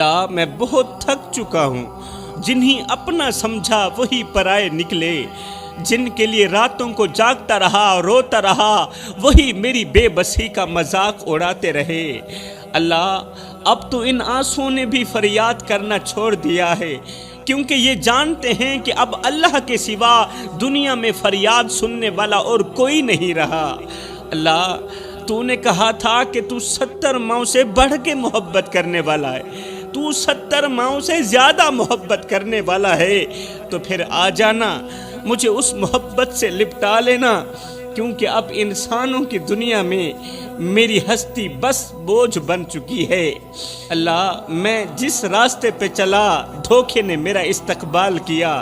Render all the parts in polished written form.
میں بہت تھک چکا ہوں، جنہیں اپنا سمجھا وہی پرائے نکلے، جن کے لیے راتوں کو جاگتا رہا روتا رہا وہی میری بے بسی کا مذاق اڑاتے رہے۔ اللہ اب تو ان آنسوؤں نے بھی فریاد کرنا چھوڑ دیا ہے، کیونکہ یہ جانتے ہیں کہ اب اللہ کے سوا دنیا میں فریاد سننے والا اور کوئی نہیں رہا۔ اللہ تو نے کہا تھا کہ تو 70 ماؤں سے بڑھ کے محبت کرنے والا ہے، تو 70 ماؤں سے زیادہ محبت کرنے والا ہے، تو پھر آ جانا، مجھے اس محبت سے لپٹا لینا، کیونکہ اب انسانوں کی دنیا میں میری ہستی بس بوجھ بن چکی ہے۔ اللہ میں جس راستے پہ چلا دھوکے نے میرا استقبال کیا،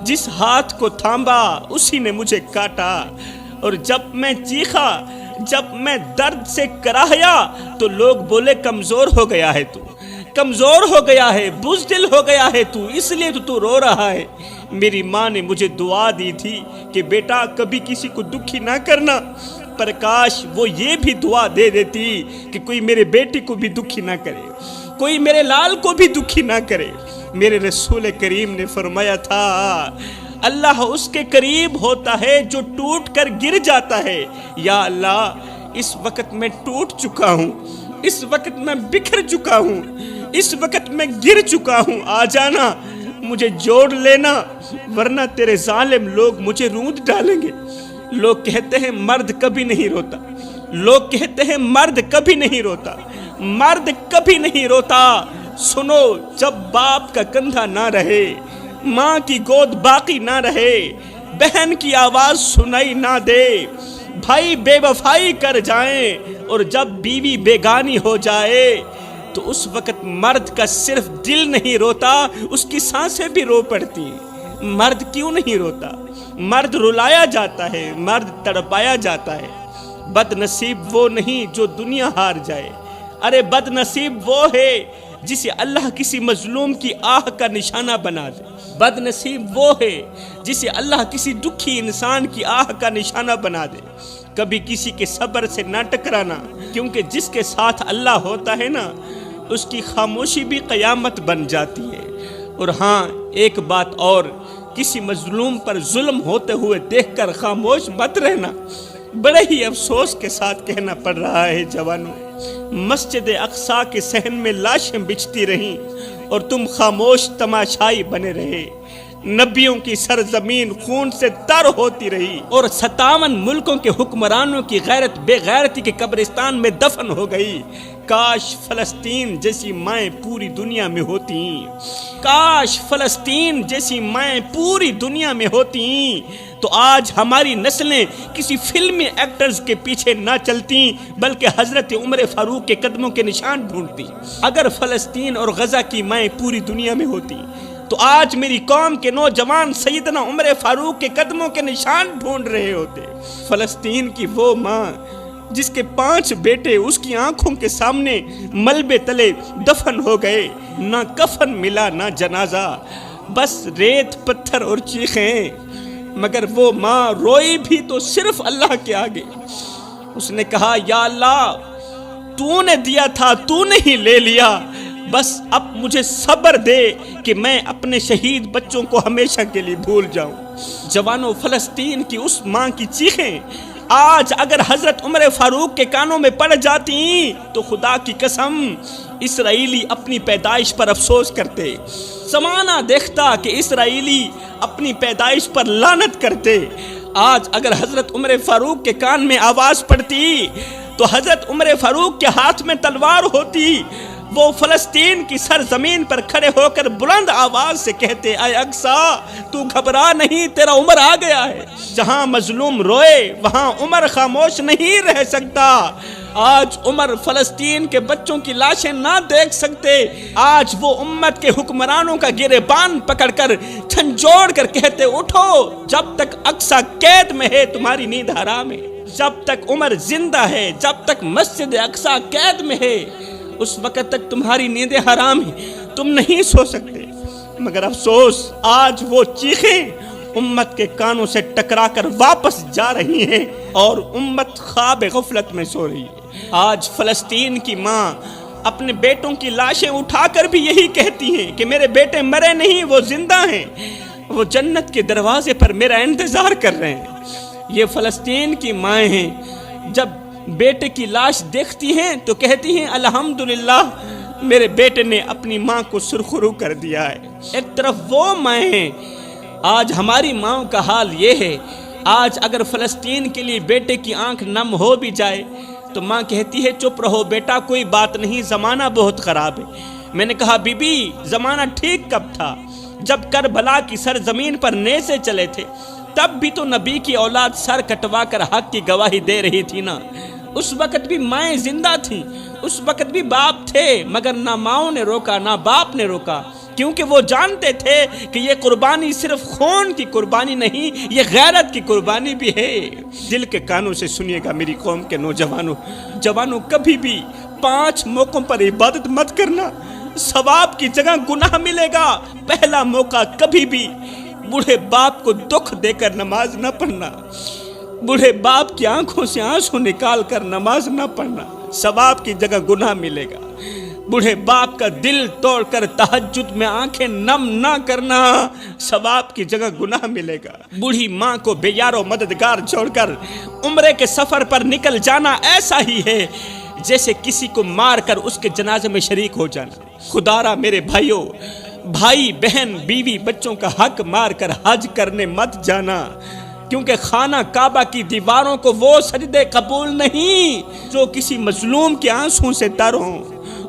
جس ہاتھ کو تھاما اسی نے مجھے کاٹا، اور جب میں چیخا، جب میں درد سے کراہیا تو لوگ بولے کمزور ہو گیا ہے تو، کمزور ہو گیا ہے، بزدل ہو گیا ہے تو، اس لیے تو رو رہا ہے۔ میری ماں نے مجھے دعا دی تھی کہ بیٹا کبھی کسی کو دکھی نہ کرنا، پر کاش وہ یہ بھی دعا دے دیتی کہ کوئی میرے بیٹی کو بھی دکھی نہ کرے، کوئی میرے لال کو بھی دکھی نہ کرے۔ میرے رسول کریم نے فرمایا تھا اللہ اس کے قریب ہوتا ہے جو ٹوٹ کر گر جاتا ہے۔ یا اللہ اس وقت میں ٹوٹ چکا ہوں، اس وقت میں بکھر چکا ہوں، اس وقت میں گر چکا ہوں، آ جانا، مجھے جوڑ لینا، ورنہ تیرے ظالم لوگ مجھے روند ڈالیں گے۔ لوگ کہتے ہیں مرد کبھی نہیں روتا، لوگ کہتے ہیں مرد کبھی نہیں روتا، مرد کبھی نہیں روتا۔ سنو، جب باپ کا کندھا نہ رہے، ماں کی گود باقی نہ رہے، بہن کی آواز سنائی نہ دے، بھائی بے وفائی کر جائیں، اور جب بیوی بیگانی ہو جائے تو اس وقت مرد کا صرف دل نہیں روتا، اس کی سانسیں بھی رو پڑتی ہیں۔ مرد کیوں نہیں روتا؟ مرد رلایا جاتا ہے، مرد تڑپایا جاتا ہے۔ بد نصیب وہ نہیں جو دنیا ہار جائے، ارے بد نصیب وہ ہے جسے اللہ کسی مظلوم کی آہ کا نشانہ بنا دے۔ بد نصیب وہ ہے جسے اللہ کسی دکھی انسان کی آہ کا نشانہ بنا دے۔ کبھی کسی کے صبر سے نہ ٹکرانا، کیونکہ جس کے ساتھ اللہ ہوتا ہے نا، اس کی خاموشی بھی قیامت بن جاتی ہے۔ اور ہاں ایک بات اور، کسی مظلوم پر ظلم ہوتے ہوئے دیکھ کر خاموش مت رہنا۔ بڑے ہی افسوس کے ساتھ کہنا پڑ رہا ہے جوانوں، مسجد اقصی کے صحن میں لاشیں بچھتی رہیں اور تم خاموش تماشائی بنے رہے۔ نبیوں کی سرزمین خون سے تر ہوتی رہی، اور 57 ملکوں کے حکمرانوں کی غیرت بے غیرتی کے قبرستان میں دفن ہو گئی۔ کاش فلسطین جیسی مائیں پوری دنیا میں ہوتی، کاش فلسطین جیسی مائیں پوری دنیا میں ہوتی، تو آج ہماری نسلیں کسی فلمی ایکٹرز کے پیچھے نہ چلتی بلکہ حضرت عمر فاروق کے قدموں کے نشان ڈھونڈتی۔ اگر فلسطین اور غزہ کی مائیں پوری دنیا میں ہوتی تو آج میری قوم کے نوجوان سیدنا عمر فاروق کے قدموں کے نشان ڈھونڈ رہے ہوتے۔ فلسطین کی وہ ماں جس کے 5 بیٹے اس کی آنکھوں کے سامنے ملبے تلے دفن ہو گئے، نہ کفن ملا نہ جنازہ، بس ریت پتھر اور چیخیں، مگر وہ ماں روئی بھی تو صرف اللہ کے آگے۔ اس نے کہا یا اللہ تو نے دیا تھا تو نے ہی لے لیا، بس اب مجھے صبر دے کہ میں اپنے شہید بچوں کو ہمیشہ کے لیے بھول جاؤں۔ جوانوں، فلسطین کی اس ماں کی چیخیں آج اگر حضرت عمر فاروق کے کانوں میں پڑ جاتی تو خدا کی قسم اسرائیلی اپنی پیدائش پر افسوس کرتے، زمانہ دیکھتا کہ اسرائیلی اپنی پیدائش پر لعنت کرتے۔ آج اگر حضرت عمر فاروق کے کان میں آواز پڑتی تو حضرت عمر فاروق کے ہاتھ میں تلوار ہوتی، وہ فلسطین کی سرزمین پر کھڑے ہو کر بلند آواز سے کہتے اے اقصی تو گھبرا نہیں، تیرا عمر آ گیا ہے۔ جہاں مظلوم روئے وہاں عمر خاموش نہیں رہ سکتا۔ آج عمر فلسطین کے بچوں کی لاشیں نہ دیکھ سکتے، آج وہ امت کے حکمرانوں کا گریبان پکڑ کر جھنجھوڑ کر کہتے اٹھو، جب تک اقصی قید میں ہے تمہاری نیند حرام ہے، جب تک عمر زندہ ہے، جب تک مسجد اقصی قید میں ہے، اس وقت تک تمہاری نیندیں حرام ہیں، تم نہیں سو سکتے۔ مگر افسوس آج وہ چیخیں امت کے کانوں سے ٹکرا کر واپس جا رہی ہیں اور امت خواب غفلت میں سو رہی ہے۔ آج فلسطین کی ماں اپنے بیٹوں کی لاشیں اٹھا کر بھی یہی کہتی ہیں کہ میرے بیٹے مرے نہیں، وہ زندہ ہیں، وہ جنت کے دروازے پر میرا انتظار کر رہے ہیں۔ یہ فلسطین کی مائیں ہیں، جب بیٹے کی لاش دیکھتی ہیں تو کہتی ہیں الحمدللہ میرے بیٹے نے اپنی ماں کو سرخرو کر دیا ہے۔ ایک طرف وہ مائیں ہیں، آج ہماری ماں کا حال یہ ہے، آج اگر فلسطین کے لیے بیٹے کی آنکھ نم ہو بھی جائے تو ماں کہتی ہے چپ رہو بیٹا، کوئی بات نہیں، زمانہ بہت خراب ہے۔ میں نے کہا بی بی زمانہ ٹھیک کب تھا؟ جب کربلا کی سرزمین پر نیزے چلے تھے تب بھی تو نبی کی اولاد سر کٹوا کر حق کی گواہی دے رہی تھی نا۔ اس وقت بھی مائیں زندہ تھیں، اس وقت بھی باپ تھے، مگر نہ ماؤں نے روکا نہ باپ نے روکا، کیونکہ وہ جانتے تھے کہ یہ قربانی صرف خون کی قربانی نہیں، یہ غیرت کی قربانی بھی ہے۔ دل کے کانوں سے سنیے گا میری قوم کے جوانوں، کبھی بھی 5 موقعوں پر عبادت مت کرنا، ثواب کی جگہ گناہ ملے گا۔ پہلا موقع کبھی بھی بوڑھے باپ کو دکھ دے کر نماز نہ پڑھنا، بوڑھے باپ کی آنکھوں سے آنسو نکال کر نماز نہ پڑھنا، ثواب کی جگہ گناہ ملے گا۔ بوڑھے باپ کا دل توڑ کر تہجد میں آنکھیں نم نہ کرنا، ثواب کی جگہ گناہ ملے گا۔ بوڑھی ماں کو بے یار و مددگار چھوڑ کر عمرے کے سفر پر نکل جانا ایسا ہی ہے جیسے کسی کو مار کر اس کے جنازے میں شریک ہو جانا۔ خدارا میرے بھائیوں، بھائی بہن بیوی بچوں کا حق مار کر حج کرنے مت جانا، کیونکہ خانہ کعبہ کی دیواروں کو وہ سجدے قبول نہیں جو کسی مظلوم کے آنسوں سے تر ہوں،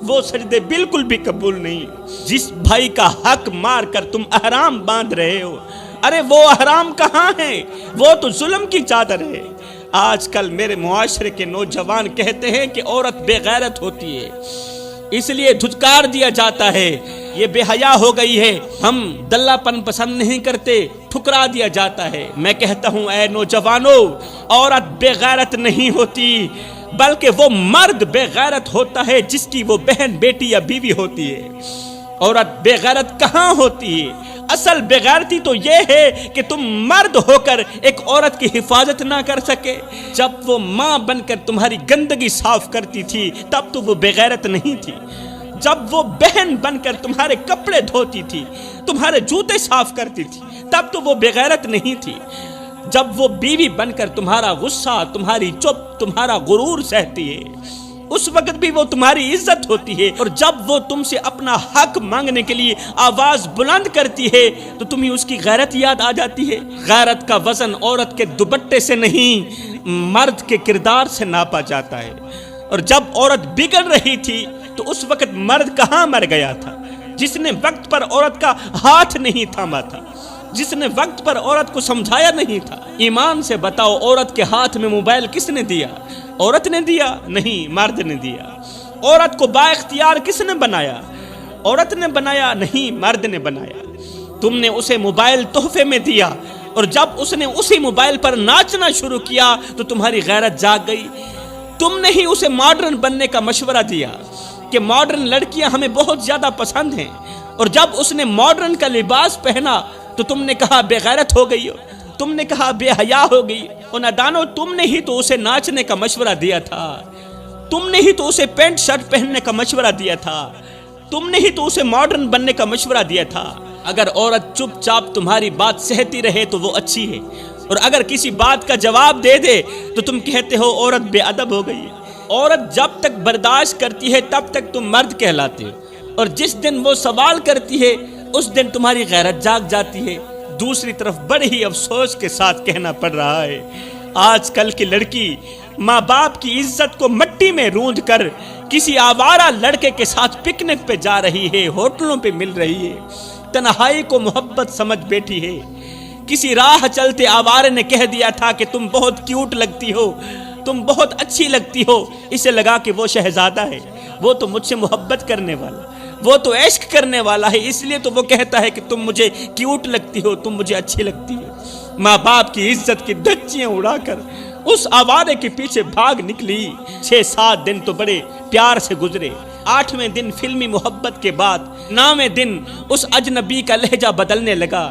وہ سجدے بالکل بھی قبول نہیں۔ جس بھائی کا حق مار کر تم احرام باندھ رہے ہو، ارے وہ احرام کہاں ہے؟ وہ تو ظلم کی چادر ہے۔ آج کل میرے معاشرے کے نوجوان کہتے ہیں کہ عورت بے غیرت ہوتی ہے، اس لیے دھتکار دیا جاتا ہے، یہ بے حیا ہو گئی ہے، ہم دلہ پن پسند نہیں کرتے، ٹھکرا دیا جاتا ہے۔ میں کہتا ہوں اے نوجوانوں، عورت بے غیرت نہیں ہوتی، بلکہ وہ مرد بے غیرت ہوتا ہے جس کی وہ بہن بیٹی یا بیوی ہوتی ہے۔ عورت بے غیرت کہاں ہوتی ہے؟ اصل بے غیرتی تو یہ ہے کہ تم مرد ہو کر ایک عورت کی حفاظت نہ کر سکے۔ جب وہ ماں بن کر تمہاری گندگی صاف کرتی تھی تب تو وہ بے غیرت نہیں تھی، جب وہ بہن بن کر تمہارے کپڑے دھوتی تھی، تمہارے جوتے صاف کرتی تھی، تب تو وہ بے غیرت نہیں تھی، جب وہ بیوی بن کر تمہارا غصہ، تمہاری چپ، تمہارا غرور سہتی ہے، اس وقت بھی وہ تمہاری عزت ہوتی ہے، اور جب وہ تم سے اپنا حق مانگنے کے لیے آواز بلند کرتی ہے تو تمہیں اس کی غیرت یاد آ جاتی ہے۔ غیرت کا وزن عورت کے دوپٹے سے نہیں، مرد کے کردار سے ناپا جاتا ہے۔ اور جب عورت بگڑ رہی تھی تو اس وقت مرد کہاں مر گیا تھا؟ جس نے وقت پر عورت کا ہاتھ نہیں تھاما تھا، جس نے وقت پر عورت کو سمجھایا نہیں تھا۔ ایمان سے بتاؤ، عورت کے ہاتھ میں موبائل کس نے دیا؟ عورت نے دیا؟ نہیں، مرد نے دیا۔ عورت کو با اختیار کس نے بنایا؟ عورت نے بنایا؟ نہیں، مرد نے بنایا۔ تم نے اسے موبائل تحفے میں دیا، اور جب اس نے اسی موبائل پر ناچنا شروع کیا تو تمہاری غیرت جاگ گئی۔ تم نے ہی اسے ماڈرن بننے کا مشورہ دیا کہ ماڈرن لڑکیاں ہمیں بہت زیادہ پسند ہیں، اور جب اس نے ماڈرن کا لباس پہنا تو تم نے کہا بے غیرت ہو گئی ہو، تم نے کہا بے حیا ہو گئی۔ اور نادانو، تم نے ہی تو اسے ناچنے کا مشورہ دیا تھا، تم نے ہی تو اسے پینٹ شرٹ پہننے کا مشورہ دیا تھا، تم نے ہی تو اسے ماڈرن بننے کا مشورہ دیا تھا۔ اگر عورت چپ چاپ تمہاری بات سہتی رہے تو وہ اچھی ہے، اور اگر کسی بات کا جواب دے دے تو تم کہتے ہو عورت بے ادب ہو گئی ہے۔ عورت جب تک برداشت کرتی ہے تب تک تم مرد کہلاتے ہو، اور جس دن وہ سوال کرتی ہے اس دن تمہاری غیرت جاگ جاتی ہے۔ دوسری طرف بڑے ہی افسوس کے ساتھ کہنا پڑ رہا ہے، آج کل کی لڑکی ماں باپ کی عزت کو مٹی میں رونج کر کسی آوارہ لڑکے کے ساتھ پکنک پہ جا رہی ہے، ہوٹلوں پہ مل رہی ہے، تنہائی کو محبت سمجھ بیٹھی ہے۔ کسی راہ چلتے آوارے نے کہہ دیا تھا کہ تم بہت کیوٹ لگتی ہو، تم بہت اچھی لگتی ہو، اسے لگا کہ وہ شہزادہ ہے، وہ تو مجھ سے محبت کرنے والا، وہ تو عشق کرنے والا ہے، اس لیے تو وہ کہتا ہے کہ تم مجھے کیوٹ لگتی ہو، تم مجھے اچھی لگتی ہو۔ ماں باپ کی عزت کی دھچیاں اڑا کر اس آوارے کے پیچھے بھاگ نکلی۔ 6-7 دن تو بڑے پیار سے گزرے، 8ویں دن فلمی محبت کے بعد 9ویں دن اس اجنبی کا لہجہ بدلنے لگا،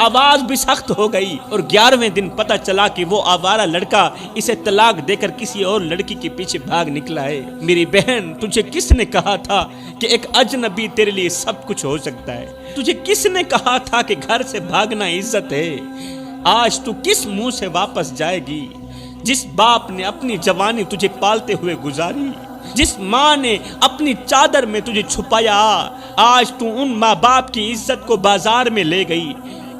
آواز بھی سخت ہو گئی اور 11ویں دن پتہ چلا کہ وہ آوارہ لڑکا اسے طلاق دے کر کسی اور لڑکی کے پیچھے بھاگ نکلا ہے۔ میری بہن، تجھے کس نے کہا تھا کہ ایک اجنبی تیرے لیے سب کچھ ہو سکتا ہے؟ تجھے کس نے کہا تھا کہ گھر سے بھاگنا عزت ہے؟ آج تو کس منہ سے واپس جائے گی؟ جس باپ نے اپنی جوانی تجھے پالتے ہوئے گزاری، جس ماں نے اپنی چادر میں تجھے چھپایا، آج تو ان ماں باپ کی عزت کو بازار میں لے گئی،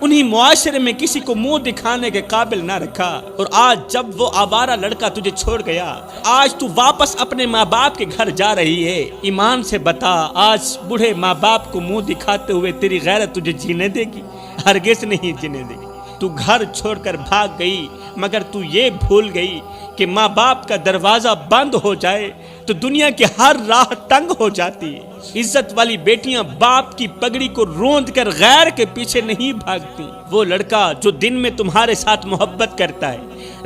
انہی معاشرے میں کسی کو منہ دکھانے کے قابل نہ رکھا، اور آج جب وہ آوارہ لڑکا تجھے چھوڑ گیا، آج تو واپس اپنے ماں باپ کے گھر جا رہی ہے۔ ایمان سے بتا، آج بوڑھے ماں باپ کو منہ دکھاتے ہوئے تیری غیرت تجھے جینے دے گی؟ ہرگز نہیں جینے دے گی۔ تو گھر چھوڑ کر بھاگ گئی، مگر تو یہ بھول گئی کہ ماں باپ کا دروازہ بند ہو جائے تو دنیا کی ہر راہ تنگ ہو جاتی ہے۔ عزت والی بیٹیاں باپ کی پگڑی کو روند کر غیر کے پیچھے نہیں بھاگتی۔ وہ لڑکا جو دن میں تمہارے ساتھ محبت کرتا ہے،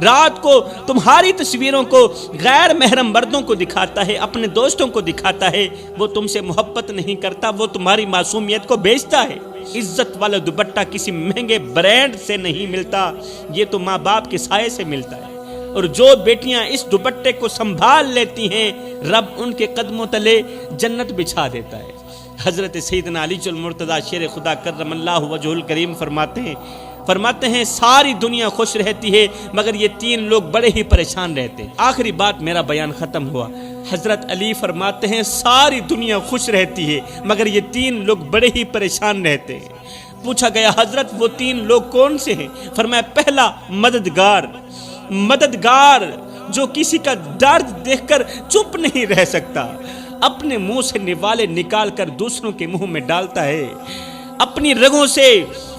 رات کو تمہاری تصویروں کو غیر محرم مردوں کو دکھاتا ہے، اپنے دوستوں کو دکھاتا ہے، وہ تم سے محبت نہیں کرتا، وہ تمہاری معصومیت کو بیچتا ہے۔ عزت والا دوپٹہ کسی مہنگے برانڈ سے نہیں ملتا، یہ تو ماں باپ کے سائے سے ملتا ہے، اور جو بیٹیاں اس دوپٹے کو سنبھال لیتی ہیں، رب ان کے قدموں تلے جنت بچھا دیتا ہے۔ حضرت سیدنا علی المرتضیٰ شیر خدا کرم اللہ وجہہ الکریم فرماتے ہیں ساری دنیا خوش رہتی ہے مگر یہ 3 لوگ بڑے ہی پریشان رہتے ہیں۔ آخری بات میرا بیان ختم ہوا۔ حضرت علی فرماتے ہیں ساری دنیا خوش رہتی ہے مگر یہ 3 لوگ بڑے ہی پریشان رہتے ہیں۔ پوچھا گیا حضرت وہ 3 لوگ کون سے ہیں؟ فرمایا پہلا مددگار جو کسی کا درد دیکھ کر چپ نہیں رہ سکتا، اپنے منہ سے نوالے نکال کر دوسروں کے منہ میں ڈالتا ہے، اپنی رگوں سے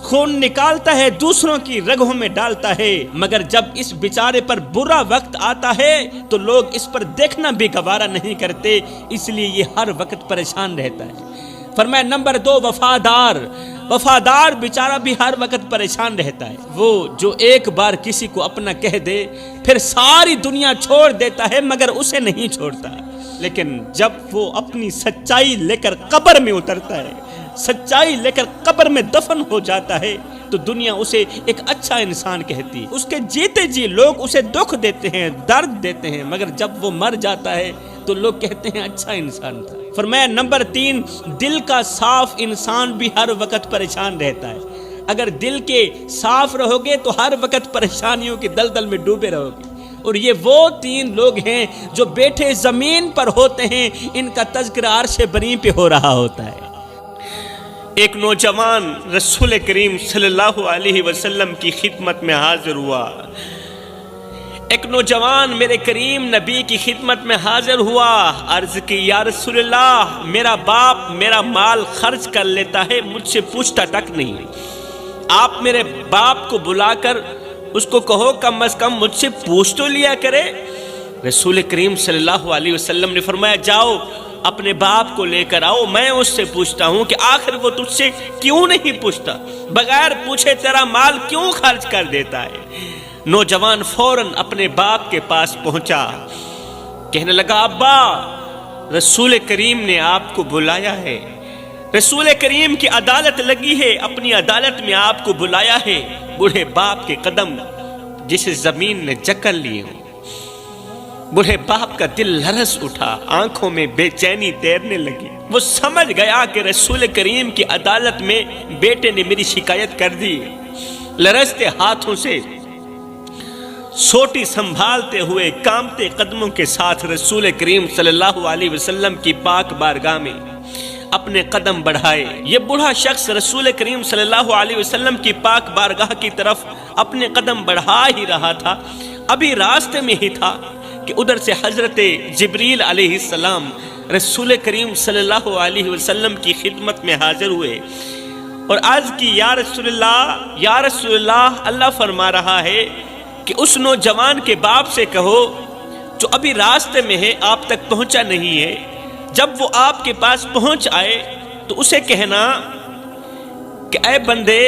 خون نکالتا ہے دوسروں کی رگوں میں ڈالتا ہے، مگر جب اس بیچارے پر برا وقت آتا ہے تو لوگ اس پر دیکھنا بھی گوارا نہیں کرتے، اس لیے یہ ہر وقت پریشان رہتا ہے۔ فرمایا نمبر 2 وفادار بیچارہ بھی ہر وقت پریشان رہتا ہے، وہ جو ایک بار کسی کو اپنا کہہ دے پھر ساری دنیا چھوڑ دیتا ہے مگر اسے نہیں چھوڑتا، لیکن جب وہ اپنی سچائی لے کر قبر میں اترتا ہے، سچائی لے کر قبر میں دفن ہو جاتا ہے تو دنیا اسے ایک اچھا انسان کہتی ہے۔ اس کے جیتے جی لوگ اسے دکھ دیتے ہیں، درد دیتے ہیں، مگر جب وہ مر جاتا ہے تو لوگ کہتے ہیں اچھا انسان تھا۔ فرمایا نمبر 3 دل کا صاف انسان بھی ہر وقت پریشان رہتا ہے۔ اگر دل کے صاف رہو گے تو ہر وقت پریشانیوں کی دلدل میں ڈوبے رہو گے، اور یہ وہ 3 لوگ ہیں جو بیٹھے زمین پر ہوتے ہیں، ان کا تذکرہ عرش بری پہ ہو رہا ہوتا ہے۔ ایک نوجوان رسول کریم صلی اللہ علیہ وسلم کی خدمت میں حاضر ہوا، ایک نوجوان میرے کریم نبی کی خدمت میں حاضر ہوا، عرض کی یا رسول اللہ میرا باپ میرا مال خرچ کر لیتا ہے، مجھ سے پوچھتا تک نہیں، آپ میرے باپ کو بلا کر اس کو کہو کم از کم مجھ سے پوچھ تو لیا کرے۔ رسول کریم صلی اللہ علیہ وسلم نے فرمایا جاؤ اپنے باپ کو لے کر آؤ، میں اس سے پوچھتا ہوں کہ آخر وہ تجھ سے کیوں نہیں پوچھتا، بغیر پوچھے تیرا مال کیوں خرچ کر دیتا ہے۔ نوجوان فوراً اپنے باپ کے پاس پہنچا، کہنے لگا ابا رسول کریم نے آپ کو بلایا ہے، رسول کریم کی عدالت لگی ہے، اپنی عدالت میں آپ کو بلایا ہے۔ بوڑھے باپ کے قدم جسے زمین نے جکڑ لیے ہوں، بوڑھے باپ کا دل لرز اٹھا، آنکھوں میں بے چینی تیرنے لگی، وہ سمجھ گیا کہ رسول کریم کی عدالت میں بیٹے نے میری شکایت کر دی۔ لرزتے ہاتھوں سے سوٹی سنبھالتے ہوئے کامتے قدموں کے ساتھ رسول کریم صلی اللہ علیہ وسلم کی پاک بارگاہ میں اپنے قدم بڑھائے۔ یہ بوڑھا شخص رسول کریم صلی اللہ علیہ وسلم کی پاک بارگاہ کی طرف اپنے قدم بڑھا ہی رہا تھا، ابھی راستے میں ہی تھا کہ ادھر سے حضرت جبریل علیہ السلام رسول کریم صلی اللہ علیہ وسلم کی خدمت میں حاضر ہوئے اور عرض کی یا رسول اللہ، اللہ فرما رہا ہے کہ اس نوجوان کے باپ سے کہو جو ابھی راستے میں ہے، آپ تک پہنچا نہیں ہے، جب وہ آپ کے پاس پہنچ آئے تو اسے کہنا کہ اے بندے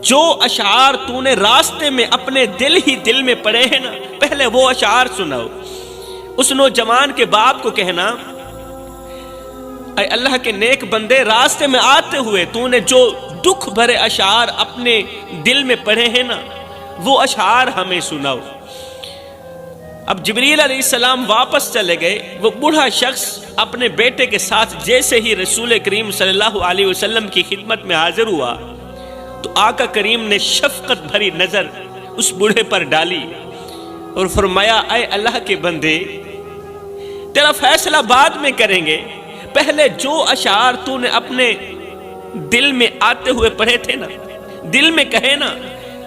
جو اشعار تو نے راستے میں اپنے دل میں پڑھے ہیں نا، پہلے وہ اشعار سناؤ۔ اس نوجوان کے باپ کو کہنا اے اللہ کے نیک بندے، راستے میں آتے ہوئے تو نے جو دکھ بھرے اشعار اپنے دل میں پڑھے ہیں نا، وہ اشعار ہمیں سناؤ۔ اب جبریل علیہ السلام واپس چلے گئے۔ وہ بوڑھا شخص اپنے بیٹے کے ساتھ جیسے ہی رسول کریم صلی اللہ علیہ وسلم کی خدمت میں حاضر ہوا تو آقا کریم نے شفقت بھری نظر اس بوڑھے پر ڈالی اور فرمایا، اے اللہ کے بندے، تیرا فیصلہ بعد میں کریں گے، پہلے جو اشعار تو نے اپنے دل میں آتے ہوئے پڑھے تھے نا، دل میں کہے نا،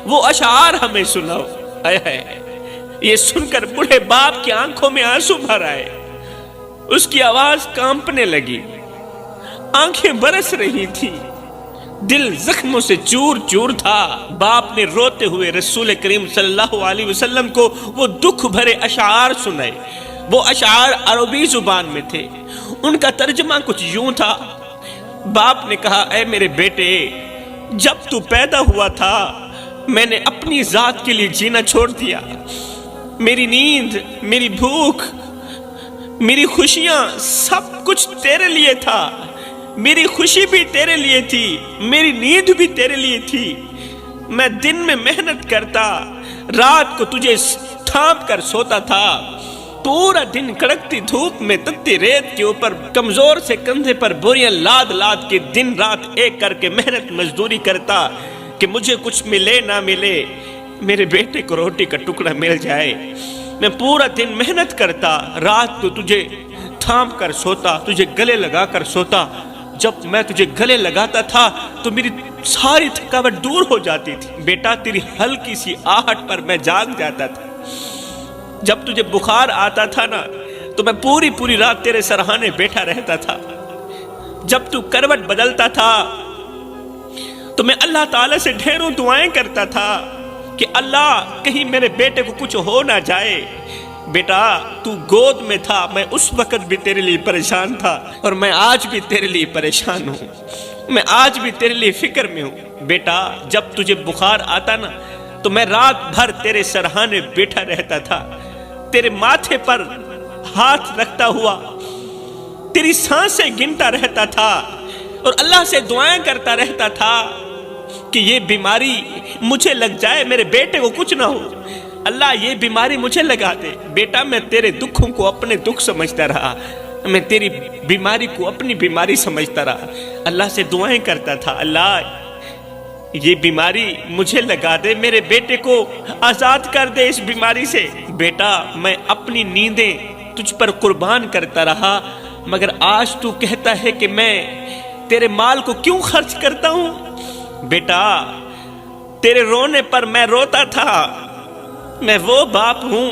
وہ اشعار ہمیں سناؤ۔ یہ سن کر بوڑھے باپ کی آنکھوں میں آنسو بھر آئے، اس کی آواز کانپنے لگی، آنکھیں برس رہی تھی، دل زخموں سے چور چور تھا۔ باپ نے روتے ہوئے رسول کریم صلی اللہ علیہ وسلم کو وہ دکھ بھرے اشعار سنائے۔ وہ اشعار عربی زبان میں تھے، ان کا ترجمہ کچھ یوں تھا۔ باپ نے کہا، اے میرے بیٹے، جب تو پیدا ہوا تھا میں نے اپنی ذات کے لیے جینا چھوڑ دیا۔ میری نیند، میری بھوک، میری خوشیاں، سب کچھ تیرے لیے تھا۔ میری خوشی بھی تیرے لیے تھی، میری نیند بھی تیرے لیے تھی۔ میں دن میں محنت کرتا، رات کو تجھے تھام کر سوتا تھا، پورا دن کڑکتی دھوپ میں تتی ریت کے اوپر کمزور سے کندھے پر بوریاں لاد لاد کے دن رات ایک کر کے محنت مزدوری کرتا کہ مجھے کچھ ملے نہ ملے، میرے بیٹے کو روٹی کا ٹکڑا مل جائے۔ میں پورا دن محنت کرتا، رات کو تجھے تھام کر سوتا، تجھے گلے لگا کر سوتا۔ جب میں تجھے گلے لگاتا تھا تو میری ساری تھکاوٹ دور ہو جاتی تھی۔ بیٹا، تیری ہلکی سی آہٹ پر میں جاگ جاتا تھا۔ جب تجھے بخار آتا تھا نا تو میں پوری رات تیرے سرہانے بیٹھا رہتا تھا۔ جب تو کروٹ بدلتا تھا تو میں اللہ تعالیٰ سے ڈھیروں دعائیں کرتا تھا کہ اللہ کہیں میرے بیٹے کو کچھ ہو نہ جائے۔ بیٹا، تو گود میں تھا، میں اس وقت بھی تیرے لیے پریشان تھا اور میں آج بھی تیرے لیے پریشان ہوں، میں آج بھی تیرے لیے فکر میں ہوں۔ بیٹا، جب تجھے بخار آتا نا تو میں رات بھر تیرے سرہانے بیٹھا رہتا تھا، تیرے ماتھے پر ہاتھ رکھتا ہوا تیری سانسیں گنتا رہتا تھا اور اللہ سے دعائیں کرتا رہتا تھا کہ یہ بیماری مجھے لگ جائے، میرے بیٹے کو کچھ نہ ہو، اللہ یہ بیماری مجھے لگا دے۔ بیٹا، میں تیرے دکھوں کو اپنے دکھ سمجھتا رہا، میں تیری بیماری کو اپنی بیماری سمجھتا رہا، اللہ سے دعائیں کرتا تھا، اللہ یہ بیماری مجھے لگا دے، میرے بیٹے کو آزاد کر دے اس بیماری سے۔ بیٹا، میں اپنی نیندیں تجھ پر قربان کرتا رہا، مگر آج تو کہتا ہے کہ میں تیرے مال کو کیوں خرچ کرتا ہوں؟ بیٹا، تیرے رونے پر میں روتا تھا، میں وہ باپ ہوں،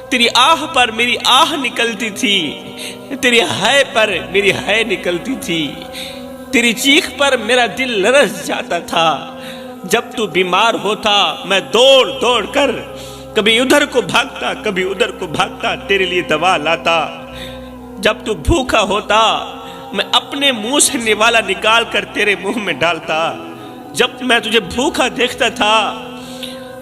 تیری آہ پر میری آہ نکلتی تھی، تیری ہائے پر میری ہائے نکلتی تھی، تیری چیخ پر میرا دل لرز جاتا تھا۔ جب تو بیمار ہوتا میں دوڑ دوڑ کر کبھی ادھر کو بھاگتا کبھی ادھر کو بھاگتا، تیرے لیے دوا لاتا۔ جب تو بھوکا ہوتا میں اپنے منہ سے نوالا نکال کر تیرے منہ میں ڈالتا۔ جب میں تجھے بھوکا دیکھتا تھا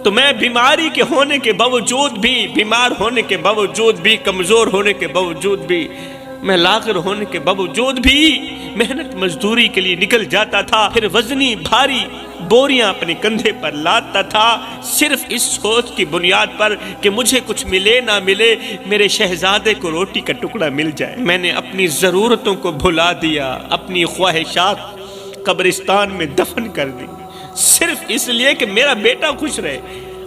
تو میں بیماری کے ہونے کے باوجود بھی، بیمار ہونے کے باوجود بھی، کمزور ہونے کے باوجود بھی، میں لاغر ہونے کے باوجود بھی محنت مزدوری کے لیے نکل جاتا تھا، پھر وزنی بھاری بوریاں اپنے کندھے پر لاتا تھا، صرف اس سوچ کی بنیاد پر کہ مجھے کچھ ملے نہ ملے، میرے شہزادے کو روٹی کا ٹکڑا مل جائے۔ میں نے اپنی ضرورتوں کو بھلا دیا، اپنی خواہشات قبرستان میں دفن کر دی، صرف اس لیے کہ میرا بیٹا خوش رہے۔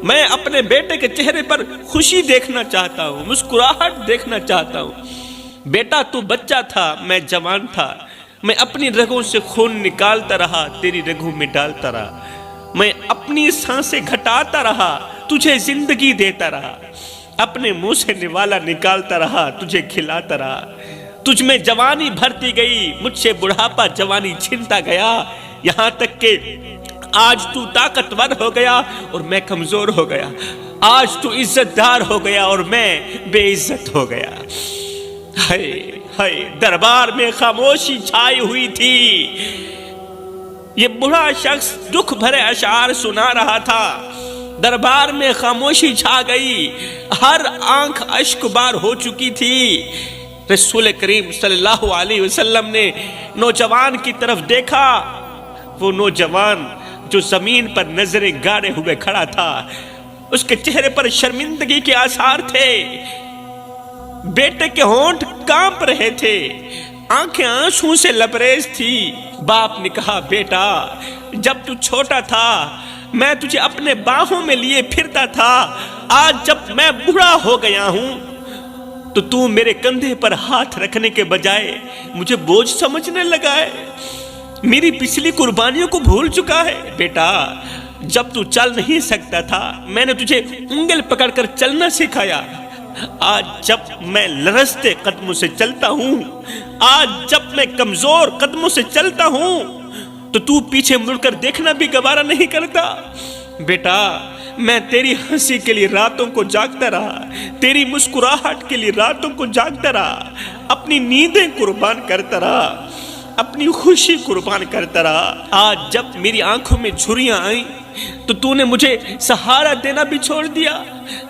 میں اپنے بیٹے کے چہرے پر خوشی دیکھنا چاہتا ہوں، مسکراہٹ دیکھنا چاہتا ہوں۔ بیٹا، تو بچہ تھا، میں جوان تھا، میں اپنی رگوں سے خون نکالتا رہا، تیری رگوں میں ڈالتا رہا، میں اپنی سانسیں گھٹاتا رہا، تجھے زندگی دیتا رہا، اپنے منہ سے نوالا نکالتا رہا، تجھے کھلاتا رہا، تجھ میں جوانی بھرتی گئی، مجھ سے بڑھاپا جوانی چھنتا گیا، یہاں تک کہ آج تو طاقتور ہو گیا اور میں کمزور ہو گیا، آج تو عزت دار ہو گیا اور میں بے عزت ہو گیا۔ ہائے ہائے، دربار میں خاموشی چھائی ہوئی تھی۔ یہ بڑا شخص دکھ بھرے اشعار سنا رہا تھا، دربار میں خاموشی چھا گئی، ہر آنکھ اشک بار ہو چکی تھی۔ رسول کریم صلی اللہ علیہ وسلم نے نوجوان کی طرف دیکھا، وہ نوجوان جو زمین پر نظریں گاڑے ہوئے کھڑا تھا، اس کے چہرے پر شرمندگی کے آثار تھے، بیٹے کے ہونٹ کانپ رہے تھے، آنکھیں آنسوں سے لبریز تھی۔ باپ نے کہا، بیٹا جب تو چھوٹا تھا میں تجھے اپنے باہوں میں لیے پھرتا تھا، آج جب میں بوڑھا ہو گیا ہوں تو میرے کندھے پر ہاتھ رکھنے کے بجائے مجھے بوجھ سمجھنے لگا ہے، میری پچھلی قربانیوں کو بھول چکا ہے۔ بیٹا جب تو چل نہیں سکتا تھا میں نے تجھے انگل پکڑ کر چلنا سکھایا، آج جب میں لرزتے قدموں سے چلتا ہوں، آج جب میں کمزور قدموں سے چلتا ہوں تو پیچھے مڑ کر دیکھنا بھی گوارا نہیں کرتا۔ بیٹا میں تیری ہنسی کے لیے راتوں کو جاگتا رہا، تیری مسکراہٹ کے لیے راتوں کو جاگتا رہا، اپنی نیندیں قربان کرتا رہا، اپنی خوشی قربان کرتا رہا۔ آج جب میری آنکھوں میں جھریاں آئیں تو نے مجھے سہارا دینا بھی چھوڑ دیا۔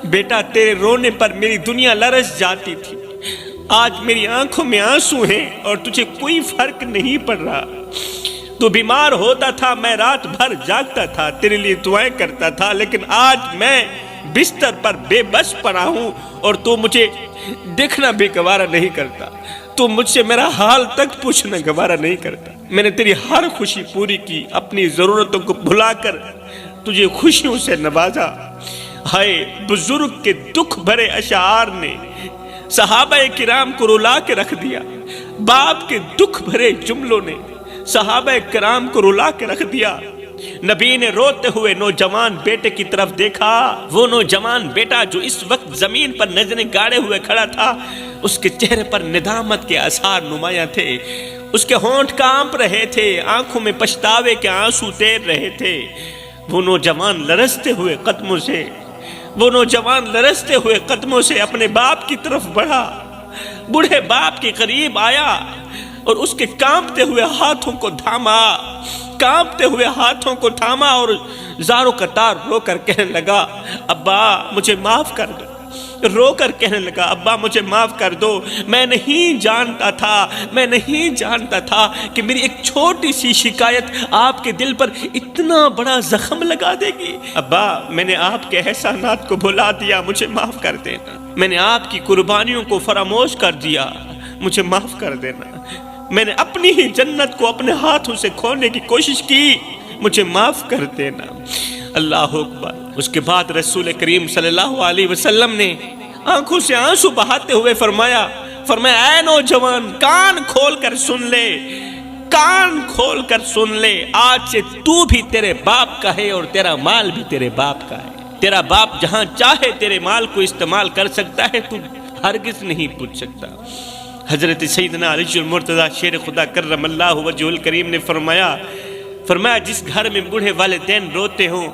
بیٹا تیرے رونے پر میری دنیا لرز جاتی تھی، آج میری آنکھوں میں آنسو ہیں اور تجھے کوئی فرق نہیں پڑ رہا۔ تو بیمار ہوتا تھا میں رات بھر جاگتا تھا، تیرے لیے دعائیں کرتا تھا، لیکن آج میں بستر پر بے بس پڑا ہوں اور تو مجھے دیکھنا بھی گوارا نہیں کرتا، تو مجھ سے میرا حال تک پوچھنا گوارا نہیں کرتا۔ میں نے تیری ہر خوشی پوری کی، اپنی ضرورتوں کو بھلا کر تجھے خوشیوں سے نوازا۔ ہائے بزرگ کے دکھ بھرے اشعار نے صحابہ کرام کو رلا کے رکھ دیا، باپ کے دکھ بھرے جملوں نے صحابہ کرام کو رلا کے رکھ دیا۔ نبی نے روتے ہوئے نوجوان بیٹے کی طرف دیکھا، وہ نوجوان بیٹا جو اس وقت زمین پر نظریں گاڑے ہوئے کھڑا تھا، اس کے چہرے پر ندامت کے آثار نمایاں تھے، اس کے ہونٹ کانپ رہے تھے، آنکھوں میں پچھتاوے کے آنسو تیر رہے تھے۔ وہ نوجوان لرزتے ہوئے قدموں سے اپنے باپ کی طرف بڑھا، بوڑھے باپ کے قریب آیا اور اس کے کانپتے ہوئے ہاتھوں کو تھاما اور زاروں قطار رو کر کہنے لگا، ابا مجھے معاف کر دو۔ رو کر کہنے لگا، ابا مجھے معاف کر دو، میں نہیں جانتا تھا کہ میری ایک چھوٹی سی شکایت آپ کے دل پر اتنا بڑا زخم لگا دے گی۔ ابا میں نے آپ کے احسانات کو بھلا دیا، مجھے معاف کر دینا، میں نے آپ کی قربانیوں کو فراموش کر دیا، مجھے معاف کر دینا، میں نے اپنی ہی جنت کو اپنے ہاتھوں سے کھونے کی کوشش کی، مجھے معاف کر دینا۔ اللہ اکبر۔ اس کے بعد رسول کریم صلی اللہ علیہ وسلم نے آنکھوں سے آنسو بہاتے ہوئے فرمایا، اے نوجوان کان کھول کر سن لے، آج سے تو بھی تیرے باپ کا ہے اور تیرا مال بھی تیرے باپ کا ہے۔ تیرا باپ جہاں چاہے تیرے مال کو استعمال کر سکتا ہے، تو ہرگز نہیں پوچھ سکتا۔ حضرت سیدنا علی المرتضیٰ شیر خدا کرم اللہ وجہہ الکریم نے فرمایا جس گھر میں بوڑھے والدین روتے ہوں،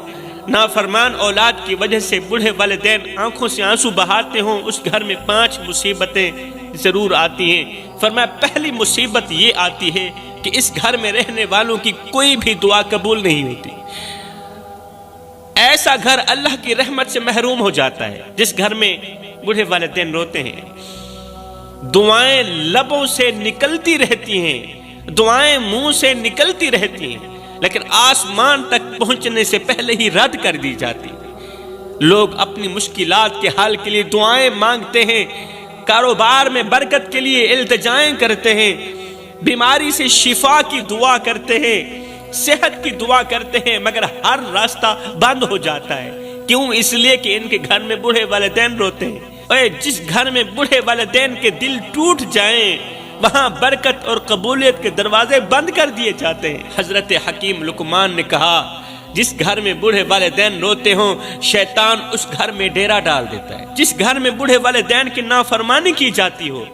نافرمان اولاد کی وجہ سے بوڑھے والدین آنکھوں سے آنسو بہاتے ہوں، اس گھر میں 5 مصیبتیں ضرور آتی ہیں۔ فرمایا پہلی مصیبت یہ آتی ہے کہ اس گھر میں رہنے والوں کی کوئی بھی دعا قبول نہیں ہوتی۔ ایسا گھر اللہ کی رحمت سے محروم ہو جاتا ہے جس گھر میں بوڑھے والدین روتے ہیں۔ دعائیں لبوں سے نکلتی رہتی ہیں، دعائیں منہ سے نکلتی رہتی ہیں، لیکن آسمان تک پہنچنے سے پہلے ہی رد کر دی جاتی۔ لوگ اپنی مشکلات کے حل کے لیے دعائیں مانگتے ہیں، کاروبار میں برکت کے لیے التجائیں کرتے ہیں، بیماری سے شفا کی دعا کرتے ہیں، صحت کی دعا کرتے ہیں، مگر ہر راستہ بند ہو جاتا ہے۔ کیوں؟ اس لیے کہ ان کے گھر میں بوڑھے والدین روتے ہیں۔ جس گھر میں بوڑھے والدین کے دل ٹوٹ جائیں وہاں برکت اور قبولیت کے دروازے بند کر دیے جاتے ہیں۔ حضرت حکیم لقمان نے کہا جس گھر میں بوڑھے والدین روتے ہوں شیطان اس گھر میں ڈیرا ڈال دیتا ہے۔ جس گھر میں بوڑھے والدین کی نافرمانی کی جاتی ہو،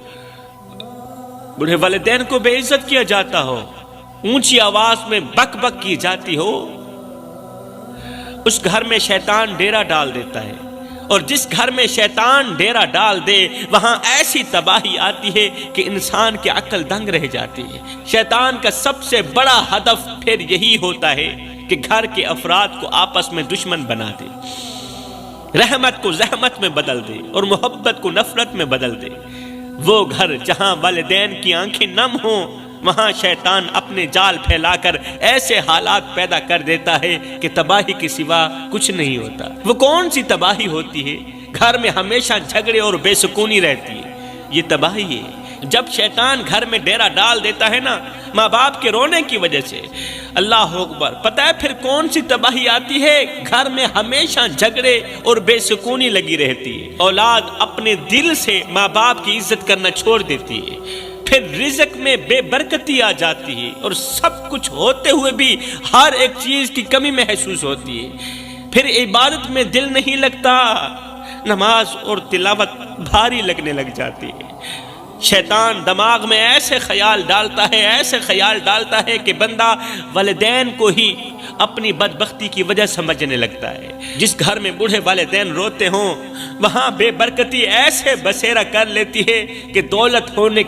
بوڑھے والدین کو بے عزت کیا جاتا ہو، اونچی آواز میں بک بک کی جاتی ہو، اس گھر میں شیطان ڈیرا ڈال دیتا ہے۔ اور جس گھر میں شیطان ڈیرا ڈال دے وہاں ایسی تباہی آتی ہے کہ انسان کی عقل دنگ رہ جاتی ہے۔ شیطان کا سب سے بڑا ہدف پھر یہی ہوتا ہے کہ گھر کے افراد کو آپس میں دشمن بنا دے، رحمت کو زحمت میں بدل دے اور محبت کو نفرت میں بدل دے۔ وہ گھر جہاں والدین کی آنکھیں نم ہوں وہاں شیطان اپنے جال پھیلا کر ایسے حالات پیدا کر دیتا ہے کہ تباہی کے سوا کچھ نہیں ہوتا۔ وہ کون سی تباہی ہوتی ہے؟ گھر میں ہمیشہ جھگڑے اور بے سکونی رہتی ہے، یہ تباہی ہے۔ جب شیطان گھر میں ڈیرا ڈال دیتا ہے نا ماں باپ کے رونے کی وجہ سے، اللہ اکبر، پتہ ہے پھر کون سی تباہی آتی ہے؟ گھر میں ہمیشہ جھگڑے اور بے سکونی لگی رہتی ہے، اولاد اپنے دل سے ماں باپ کی عزت کرنا چھوڑ دیتی ہے، پھر رزق میں بے برکتی آ جاتی ہے، اور سب کچھ ہوتے ہوئے بھی ہر ایک چیز کی کمی محسوس ہوتی ہے، پھر عبادت میں دل نہیں لگتا، نماز اور تلاوت بھاری لگنے لگ جاتی ہے۔ شیطان دماغ میں ایسے خیال ڈالتا ہے کہ بندہ والدین کو ہی اپنی بدبختی کی وجہ سمجھنے لگتا ہے۔ جس گھر میں بوڑھے والدین روتے ہوں وہاں بے برکتی ایسے بسیرا کر لیتی ہے کہ دولت ہونے